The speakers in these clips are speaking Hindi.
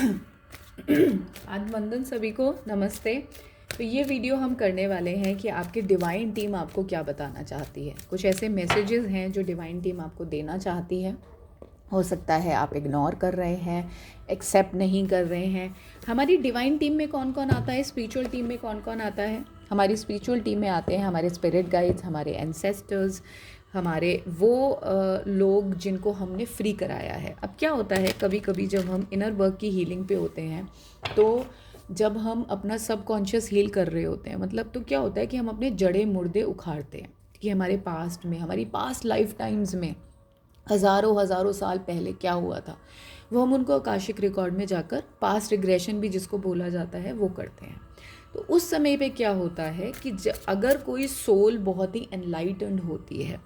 आज वंदन सभी को नमस्ते। तो ये वीडियो हम करने वाले हैं कि आपकी डिवाइन टीम आपको क्या बताना चाहती है। कुछ ऐसे मैसेजेस हैं जो डिवाइन टीम आपको देना चाहती है। हो सकता है आप इग्नोर कर रहे हैं, एक्सेप्ट नहीं कर रहे हैं। हमारी डिवाइन टीम में कौन कौन आता है, स्पिरिचुअल टीम में कौन कौन आता है? हमारी स्पिरिचुअल टीम में आते हैं हमारे स्पिरिट गाइड्स, हमारे एंसेस्टर्स, हमारे वो लोग जिनको हमने फ्री कराया है। अब क्या होता है, कभी कभी जब हम इनर वर्क की हीलिंग पे होते हैं, तो जब हम अपना सबकॉन्शियस हील कर रहे होते हैं, मतलब तो क्या होता है कि हम अपने जड़े मुर्दे उखाड़ते हैं कि हमारे पास्ट में, हमारी पास्ट लाइफ टाइम्स में हज़ारों हज़ारों साल पहले क्या हुआ था, वो हम उनको आकाशिक रिकॉर्ड में जाकर, पास्ट रिग्रेशन भी जिसको बोला जाता है, वो करते हैं। तो उस समय पे क्या होता है कि अगर कोई सोल बहुत ही एनलाइटेंड होती है,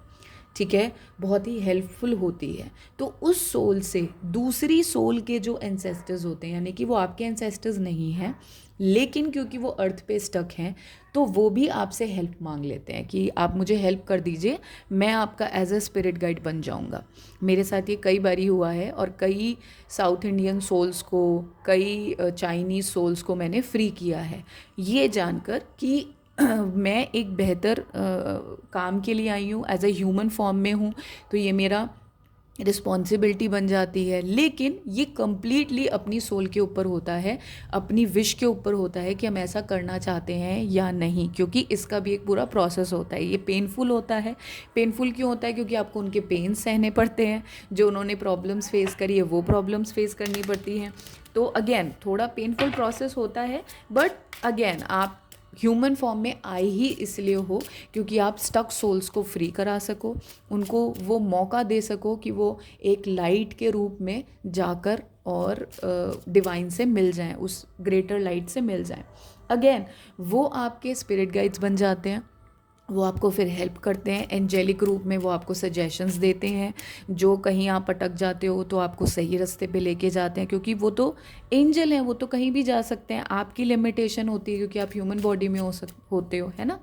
ठीक है, बहुत ही हेल्पफुल होती है, तो उस सोल से दूसरी सोल के जो एंसेस्टर्स होते हैं, यानी कि वो आपके एंसेस्टर्स नहीं हैं, लेकिन क्योंकि वो अर्थ पे स्टक हैं, तो वो भी आपसे हेल्प मांग लेते हैं कि आप मुझे हेल्प कर दीजिए, मैं आपका एज अ स्पिरिट गाइड बन जाऊंगा। मेरे साथ ये कई बारी हुआ है और कई साउथ इंडियन सोल्स को, कई चाइनीज़ सोल्स को मैंने फ्री किया है, ये जानकर कि मैं एक बेहतर काम के लिए आई हूँ, एज ए ह्यूमन फॉर्म में हूँ, तो ये मेरा रिस्पॉन्सिबिलिटी बन जाती है। लेकिन ये कम्प्लीटली अपनी सोल के ऊपर होता है, अपनी विश के ऊपर होता है कि हम ऐसा करना चाहते हैं या नहीं, क्योंकि इसका भी एक पूरा प्रोसेस होता है। ये पेनफुल होता है। पेनफुल क्यों होता है? क्योंकि आपको उनके पेन सहने पड़ते हैं, जो उन्होंने प्रॉब्लम्स फेस करी है वो प्रॉब्लम्स फेस करनी पड़ती हैं। तो अगेन थोड़ा पेनफुल प्रोसेस होता है, बट अगेन आप ह्यूमन फॉर्म में आए ही इसलिए हो क्योंकि आप स्टक सोल्स को फ्री करा सको, उनको वो मौका दे सको कि वो एक लाइट के रूप में जाकर और डिवाइन से मिल जाएं, उस ग्रेटर लाइट से मिल जाएं। अगेन वो आपके स्पिरिट गाइड्स बन जाते हैं, वो आपको फिर हेल्प करते हैं एंजेलिक रूप में, वो आपको सजेशंस देते हैं, जो कहीं आप अटक जाते हो तो आपको सही रास्ते पे लेके जाते हैं, क्योंकि वो तो एंजल हैं, वो तो कहीं भी जा सकते हैं। आपकी लिमिटेशन होती है क्योंकि आप ह्यूमन बॉडी में होते हो, है ना।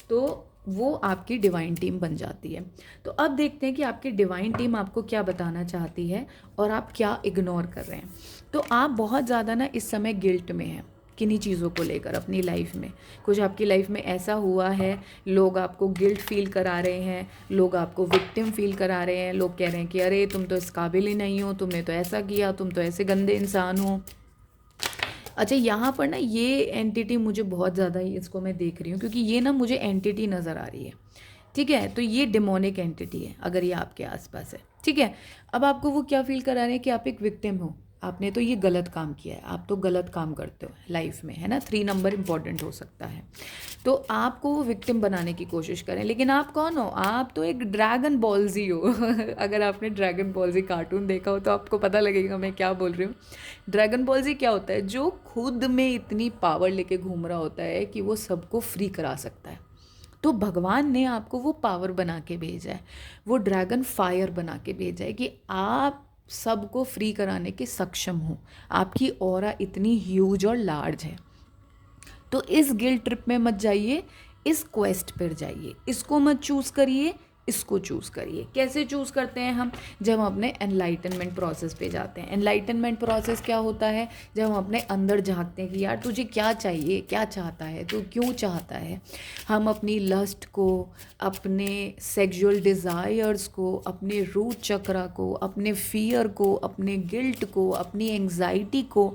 तो वो आपकी डिवाइन टीम बन जाती है। तो अब देखते हैं कि आपकी डिवाइन टीम आपको क्या बताना चाहती है और आप क्या इग्नोर कर रहे हैं। तो आप बहुत ज़्यादा ना इस समय गिल्ट में हैं किन्हीं चीज़ों को लेकर अपनी लाइफ में। कुछ आपकी लाइफ में ऐसा हुआ है, लोग आपको गिल्ट फील करा रहे हैं, लोग आपको विक्टिम फील करा रहे हैं, लोग कह रहे हैं कि अरे तुम तो इस काबिल ही नहीं हो, तुमने तो ऐसा किया, तुम तो ऐसे गंदे इंसान हो। अच्छा, यहाँ पर ना ये एंटिटी मुझे बहुत ज़्यादा ही, इसको मैं देख रही हूँ क्योंकि ये ना मुझे एंटिटी नज़र आ रही है, ठीक है। तो ये डिमोनिक एंटिटी है अगर ये आपके आसपास है, ठीक है। अब आपको वो क्या फील करा रहे हैं कि आप एक विक्टिम हो, आपने तो ये गलत काम किया है, आप तो गलत काम करते हो लाइफ में, है ना। 3 नंबर इंपॉर्टेंट हो सकता है। तो आपको वो विक्टिम बनाने की कोशिश करें, लेकिन आप कौन हो? आप तो एक ड्रैगन बॉल्जी हो। अगर आपने ड्रैगन बॉल्जी कार्टून देखा हो तो आपको पता लगेगा मैं क्या बोल रही हूँ। ड्रैगन बॉल्जी क्या होता है? जो खुद में इतनी पावर लेके घूम रहा होता है कि वो सबको फ्री करा सकता है। तो भगवान ने आपको वो पावर बना के भेजा है, वो ड्रैगन फायर बना के भेजा है कि आप सबको फ्री कराने के सक्षम हो। आपकी ऑरा इतनी ह्यूज और लार्ज है। तो इस गिल्ट ट्रिप में मत जाइए, इस क्वेस्ट पर जाइए। इसको मत चूज़ करिए, इसको चूज़ करिए। कैसे चूज़ करते हैं हम? जब हम अपने एनलाइटनमेंट प्रोसेस पे जाते हैं। एनलाइटनमेंट प्रोसेस क्या होता है? जब हम अपने अंदर झांकते हैं कि यार तुझे क्या चाहिए, क्या चाहता है, तू क्यों चाहता है। हम अपनी लस्ट को, अपने सेक्सुअल डिज़ायर्स को, अपने रूट चक्रा को, अपने फियर को, अपने गिल्ट को, अपनी एंग्जाइटी को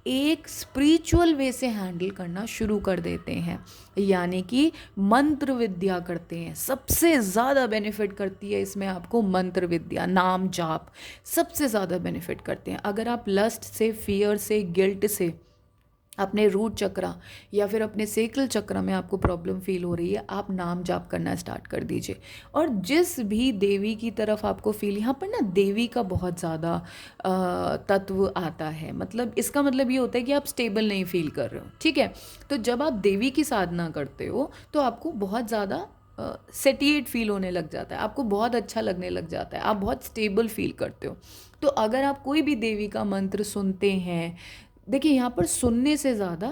एक स्पिरिचुअल वे से हैंडल करना शुरू कर देते हैं, यानी कि मंत्र विद्या करते हैं। सबसे ज़्यादा बेनिफिट करती है इसमें आपको मंत्र विद्या, नाम जाप सबसे ज़्यादा बेनिफिट करते हैं। अगर आप लस्ट से, फियर से, गिल्ट से, अपने रूट चक्रा या फिर अपने सेक्रल चक्रा में आपको प्रॉब्लम फील हो रही है, आप नाम जाप करना स्टार्ट कर दीजिए। और जिस भी देवी की तरफ आपको फील, यहाँ पर ना देवी का बहुत ज़्यादा तत्व आता है, मतलब इसका मतलब ये होता है कि आप स्टेबल नहीं फील कर रहे हो, ठीक है। तो जब आप देवी की साधना करते हो तो आपको बहुत ज़्यादा सेटिएट फील होने लग जाता है, आपको बहुत अच्छा लगने लग जाता है, आप बहुत स्टेबल फील करते हो। तो अगर आप कोई भी देवी का मंत्र सुनते हैं, देखिए यहाँ पर सुनने से ज़्यादा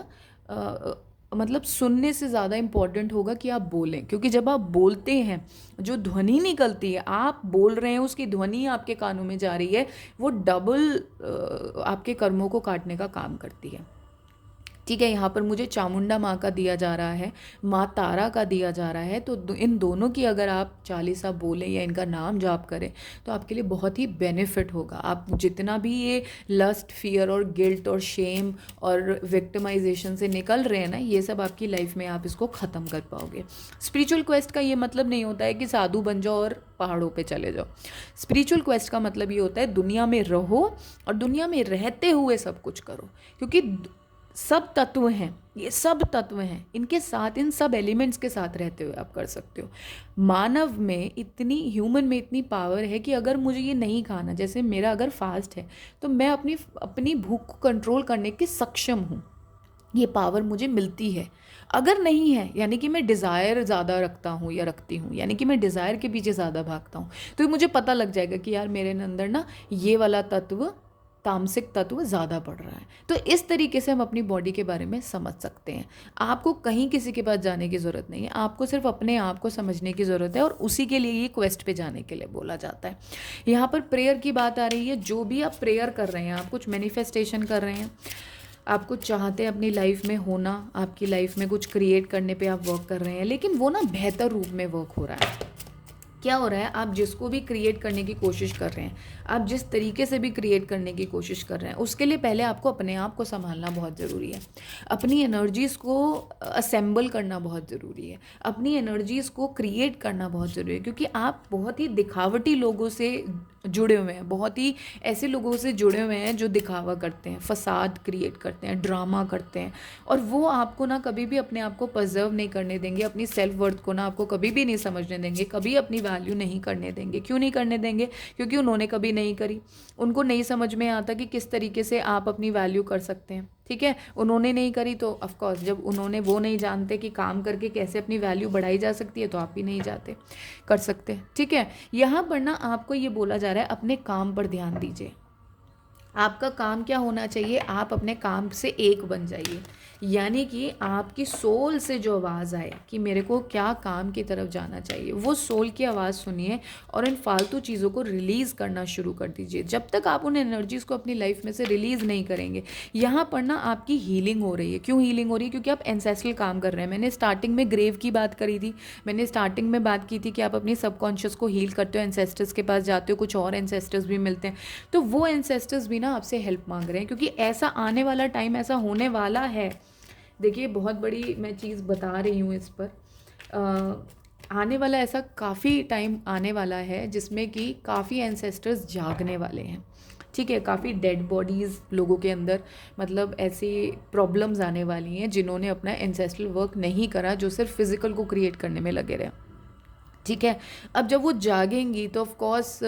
मतलब सुनने से ज़्यादा इम्पॉर्टेंट होगा कि आप बोलें, क्योंकि जब आप बोलते हैं जो ध्वनि निकलती है, आप बोल रहे हैं उसकी ध्वनि आपके कानों में जा रही है, वो डबल आपके कर्मों को काटने का काम करती है। ठीक है, यहाँ पर मुझे चामुंडा माँ का दिया जा रहा है, माँ तारा का दिया जा रहा है, तो इन दोनों की अगर आप चालीसा बोलें या इनका नाम जाप करें तो आपके लिए बहुत ही बेनिफिट होगा। आप जितना भी ये लस्ट, फियर और गिल्ट और शेम और विक्टिमाइजेशन से निकल रहे हैं ना, ये सब आपकी लाइफ में आप इसको ख़त्म कर पाओगे। स्पिरिचुअल क्वेस्ट का ये मतलब नहीं होता है कि साधु बन जाओ और पहाड़ों पे चले जाओ। स्पिरिचुअल क्वेस्ट का मतलब ये होता है दुनिया में रहो और दुनिया में रहते हुए सब कुछ करो, क्योंकि सब तत्व हैं, ये सब तत्व हैं, इनके साथ, इन सब एलिमेंट्स के साथ रहते हुए आप कर सकते हो। मानव में इतनी, ह्यूमन में इतनी पावर है कि अगर मुझे ये नहीं खाना, जैसे मेरा अगर फास्ट है तो मैं अपनी भूख को कंट्रोल करने के सक्षम हूँ, ये पावर मुझे मिलती है। अगर नहीं है, यानी कि मैं डिज़ायर ज़्यादा रखता हूँ या रखती हूँ, यानी कि मैं डिज़ायर के पीछे ज़्यादा भागता हूँ, तो मुझे पता लग जाएगा कि यार मेरे अंदर ना ये वाला तत्व, तामसिक तत्व ज़्यादा बढ़ रहा है। तो इस तरीके से हम अपनी बॉडी के बारे में समझ सकते हैं। आपको कहीं किसी के पास जाने की ज़रूरत नहीं है, आपको सिर्फ अपने आप को समझने की ज़रूरत है, और उसी के लिए ये क्वेस्ट पे जाने के लिए बोला जाता है। यहाँ पर प्रेयर की बात आ रही है। जो भी आप प्रेयर कर रहे हैं, आप कुछ मैनिफेस्टेशन कर रहे हैं, आप कुछ चाहते हैं अपनी लाइफ में होना, आपकी लाइफ में कुछ क्रिएट करने पे आप वर्क कर रहे हैं, लेकिन वो ना बेहतर रूप में वर्क हो रहा है। क्या हो रहा है, आप जिसको भी क्रिएट करने की कोशिश कर रहे हैं, आप जिस तरीके से भी क्रिएट करने की कोशिश कर रहे हैं, उसके लिए पहले आपको अपने आप को संभालना बहुत ज़रूरी है। अपनी एनर्जीज़ को असेंबल करना बहुत ज़रूरी है, अपनी एनर्जीज़ को क्रिएट करना बहुत ज़रूरी है, क्योंकि आप बहुत ही दिखावटी लोगों से जुड़े हुए हैं, बहुत ही ऐसे लोगों से जुड़े हुए हैं जो दिखावा करते हैं, फसाद क्रिएट करते हैं, ड्रामा करते हैं, और वो आपको ना कभी भी अपने आप को प्रिजर्व नहीं करने देंगे, अपनी सेल्फ वर्थ को ना आपको कभी भी नहीं समझने देंगे, कभी अपनी वैल्यू नहीं करने देंगे। क्यों नहीं करने देंगे? क्योंकि उन्होंने कभी नहीं करी, उनको नहीं समझ में आता कि किस तरीके से आप अपनी वैल्यू कर सकते हैं। ठीक है, उन्होंने नहीं करी तो ऑफ कोर्स, जब उन्होंने वो नहीं जानते कि काम करके कैसे अपनी वैल्यू बढ़ाई जा सकती है, तो आप भी नहीं जाते कर सकते। ठीक है, यहाँ पर ना आपको ये बोला जा रहा है अपने काम पर ध्यान दीजिए। आपका काम क्या होना चाहिए? आप अपने काम से एक बन जाइए, यानी कि आपकी सोल से जो आवाज़ आए कि मेरे को क्या काम की तरफ जाना चाहिए, वो सोल की आवाज़ सुनिए और इन फालतू चीज़ों को रिलीज़ करना शुरू कर दीजिए। जब तक आप उन एनर्जीज़ को अपनी लाइफ में से रिलीज़ नहीं करेंगे, यहाँ पर ना आपकी हीलिंग हो रही है। क्यों हीलिंग हो रही है? क्योंकि आप एंसेस्ट्रल काम कर रहे हैं। मैंने स्टार्टिंग में ग्रेव की बात करी थी, मैंने स्टार्टिंग में बात की थी कि आप अपनी सबकॉन्शियस को हील करते हो, एंसेस्टर्स के पास जाते हो, कुछ और एंसेस्टर्स भी मिलते हैं, तो वो एंसेस्टर्स भी ना आपसे हेल्प मांग रहे हैं, क्योंकि ऐसा आने वाला टाइम ऐसा होने वाला है। देखिए, बहुत बड़ी मैं चीज़ बता रही हूँ इस पर, आने वाला ऐसा काफ़ी टाइम आने वाला है जिसमें कि काफ़ी एंसेस्टर्स जागने वाले हैं। ठीक है, काफ़ी डेड बॉडीज़ लोगों के अंदर, मतलब ऐसी प्रॉब्लम्स आने वाली हैं जिन्होंने अपना एंसेस्ट्रल वर्क नहीं करा, जो सिर्फ फिज़िकल को क्रिएट करने में लगे रहे। ठीक है, अब जब वो जागेंगी तो ऑफ कोर्स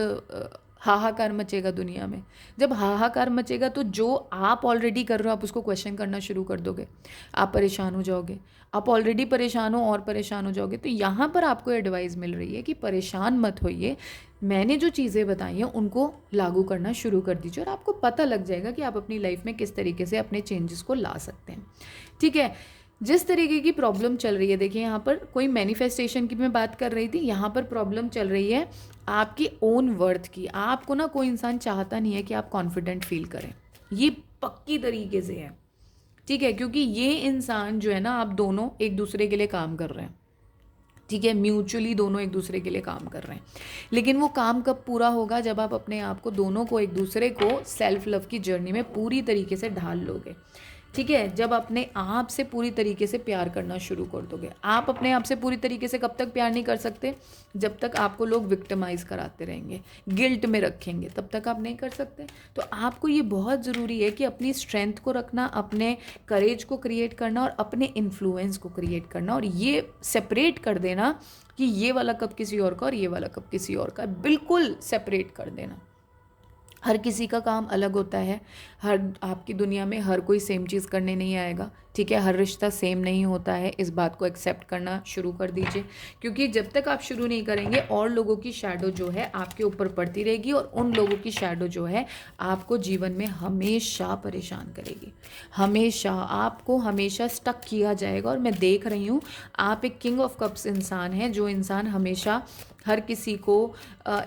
हाहाकार मचेगा दुनिया में। जब हाहाकार मचेगा तो जो आप ऑलरेडी कर रहे हो आप उसको क्वेश्चन करना शुरू कर दोगे, आप परेशान हो जाओगे, आप ऑलरेडी परेशान हो और परेशान हो जाओगे। तो यहाँ पर आपको एडवाइस मिल रही है कि परेशान मत होइए, मैंने जो चीज़ें बताई हैं उनको लागू करना शुरू कर दीजिए और आपको पता लग जाएगा कि आप अपनी लाइफ में किस तरीके से अपने चेंजेस को ला सकते हैं। ठीक है, जिस तरीके की प्रॉब्लम चल रही है, देखिए यहाँ पर कोई मैनिफेस्टेशन की मैं बात कर रही थी, यहाँ पर प्रॉब्लम चल रही है आपकी ओन वर्थ की। आपको ना कोई इंसान चाहता नहीं है कि आप कॉन्फिडेंट फील करें, ये पक्की तरीके से है। ठीक है, क्योंकि ये इंसान जो है ना, आप दोनों एक दूसरे के लिए काम कर रहे हैं। ठीक है, म्यूचुअली दोनों एक दूसरे के लिए काम कर रहे हैं, लेकिन वो काम कब पूरा होगा? जब आप अपने आप को, दोनों को, एक दूसरे को सेल्फ लव की जर्नी में पूरी तरीके से ढाल लोगे। ठीक है, जब अपने आप से पूरी तरीके से प्यार करना शुरू कर दोगे। आप अपने आप से पूरी तरीके से कब तक प्यार नहीं कर सकते? जब तक आपको लोग विक्टिमाइज कराते रहेंगे, गिल्ट में रखेंगे, तब तक आप नहीं कर सकते। तो आपको ये बहुत ज़रूरी है कि अपनी स्ट्रेंथ को रखना, अपने करेज को क्रिएट करना और अपने इन्फ्लुएंस को क्रिएट करना, और ये सेपरेट कर देना कि ये वाला कब किसी और का और ये वाला कब किसी और का, बिल्कुल सेपरेट कर देना। हर किसी का काम अलग होता है। हर आपकी दुनिया में हर कोई सेम चीज़ करने नहीं आएगा, ठीक है। हर रिश्ता सेम नहीं होता है, इस बात को एक्सेप्ट करना शुरू कर दीजिए, क्योंकि जब तक आप शुरू नहीं करेंगे और लोगों की शैडो जो है आपके ऊपर पड़ती रहेगी, और उन लोगों की शैडो जो है आपको जीवन में हमेशा परेशान करेगी। हमेशा आपको हमेशा स्टक किया जाएगा। और मैं देख रही हूँ आप एक किंग ऑफ कप्स इंसान हैं, जो इंसान हमेशा हर किसी को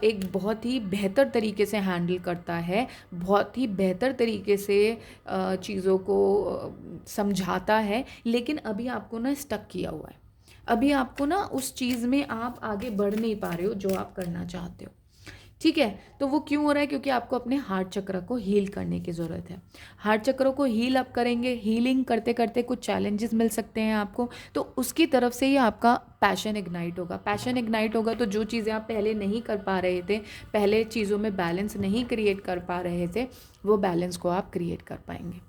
एक बहुत ही बेहतर तरीके से हैंडल करता है, बहुत ही बेहतर तरीके से चीज़ों को समझाता है। लेकिन अभी आपको ना स्टक किया हुआ है, अभी आपको ना उस चीज़ में आप आगे बढ़ नहीं पा रहे हो जो आप करना चाहते हो, ठीक है। तो वो क्यों हो रहा है? क्योंकि आपको अपने हार्ट चक्र को हील करने की ज़रूरत है। हार्ट चक्र को हील आप करेंगे, हीलिंग करते करते कुछ चैलेंजेस मिल सकते हैं आपको, तो उसकी तरफ से ही आपका पैशन इग्नाइट होगा। पैशन इग्नाइट होगा तो जो चीज़ें आप पहले नहीं कर पा रहे थे, पहले चीज़ों में बैलेंस नहीं क्रिएट कर पा रहे थे, वो बैलेंस को आप क्रिएट कर पाएंगे,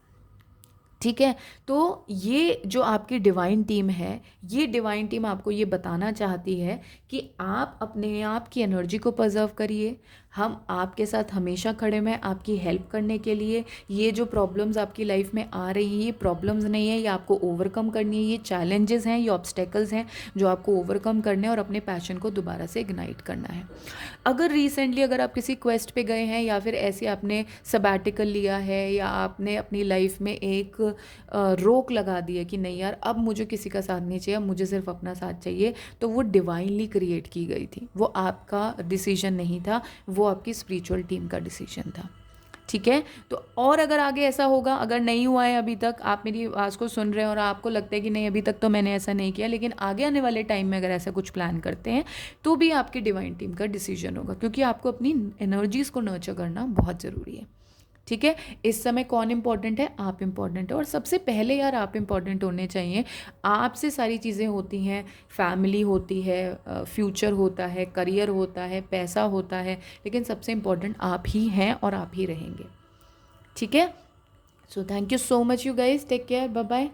ठीक है। तो ये जो आपकी डिवाइन टीम है, ये डिवाइन टीम आपको ये बताना चाहती है कि आप अपने आप की एनर्जी को प्रिजर्व करिए। हम आपके साथ हमेशा खड़े हैं आपकी हेल्प करने के लिए। ये जो प्रॉब्लम्स आपकी लाइफ में आ रही हैं, ये प्रॉब्लम्स नहीं है, ये आपको ओवरकम करनी है। ये चैलेंजेस हैं, ये ऑब्स्टेकल्स हैं जो आपको ओवरकम करने और अपने पैशन को दोबारा से इग्नाइट करना है। अगर रिसेंटली अगर आप किसी क्वेस्ट पे गए हैं, या फिर ऐसे आपने सबैटिकल लिया है, या आपने अपनी लाइफ में एक रोक लगा दी है कि नहीं यार अब मुझे किसी का साथ नहीं चाहिए, अब मुझे सिर्फ अपना साथ चाहिए, तो वो डिवाइनली क्रिएट की गई थी, वो आपका डिसीजन नहीं था, वो आपकी स्पिरिचुअल टीम का डिसीजन था, ठीक है। तो और अगर आगे ऐसा होगा, अगर नहीं हुआ है अभी तक, आप मेरी आवाज़ को सुन रहे हैं और आपको लगता है कि नहीं अभी तक तो मैंने ऐसा नहीं किया, लेकिन आगे आने वाले टाइम में अगर ऐसा कुछ प्लान करते हैं, तो भी आपकी डिवाइन टीम का डिसीजन होगा, क्योंकि आपको अपनी एनर्जीज़ को नर्चर करना बहुत ज़रूरी है, ठीक है। इस समय कौन इंपॉर्टेंट है? आप इंपॉर्टेंट है, और सबसे पहले यार आप इंपॉर्टेंट होने चाहिए। आपसे सारी चीज़ें होती हैं, फैमिली होती है, फ्यूचर होता है, करियर होता है, पैसा होता है, लेकिन सबसे इम्पॉर्टेंट आप ही हैं और आप ही रहेंगे, ठीक है। So thank you so much you guys, take care, bye bye.